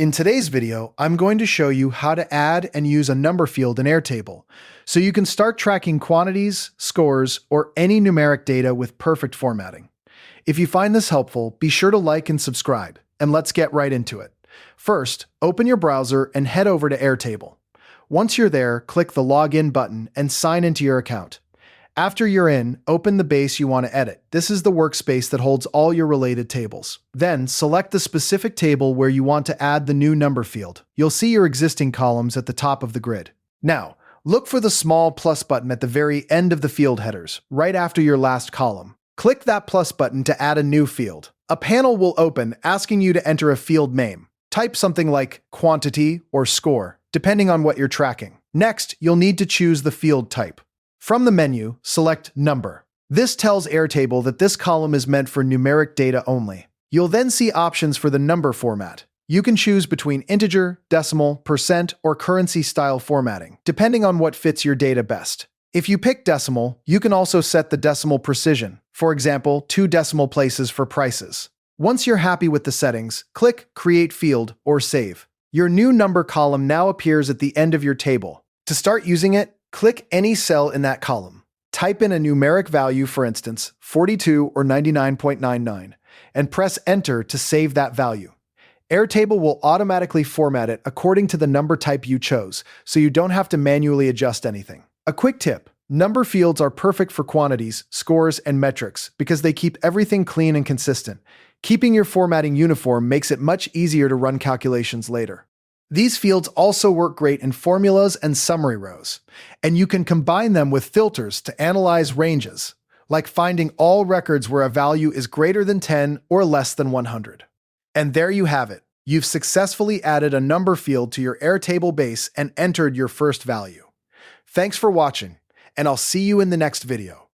In today's video, I'm going to show you how to add and use a number field in Airtable, so you can start tracking quantities, scores, or any numeric data with perfect formatting. If you find this helpful, be sure to like and subscribe, and let's get right into it. First, open your browser and head over to Airtable. Once you're there, click the Login button and sign into your account. After you're in, open the base you want to edit. This is the workspace that holds all your related tables. Then, select the specific table where you want to add the new number field. You'll see your existing columns at the top of the grid. Now, look for the small plus button at the very end of the field headers, right after your last column. Click that plus button to add a new field. A panel will open asking you to enter a field name. Type something like quantity or score, depending on what you're tracking. Next, you'll need to choose the field type. From the menu, select Number. This tells Airtable that this column is meant for numeric data only. You'll then see options for the number format. You can choose between integer, decimal, percent, or currency style formatting, depending on what fits your data best. If you pick decimal, you can also set the decimal precision, for example, 2 decimal places for prices. Once you're happy with the settings, click Create Field or Save. Your new number column now appears at the end of your table. To start using it, click any cell in that column. Type in a numeric value, for instance, 42 or 99.99, and press Enter to save that value. Airtable will automatically format it according to the number type you chose, so you don't have to manually adjust anything. A quick tip: number fields are perfect for quantities, scores, and metrics because they keep everything clean and consistent. Keeping your formatting uniform makes it much easier to run calculations later. These fields also work great in formulas and summary rows, and you can combine them with filters to analyze ranges, like finding all records where a value is greater than 10 or less than 100. And there you have it. You've successfully added a number field to your Airtable base and entered your first value. Thanks for watching, and I'll see you in the next video.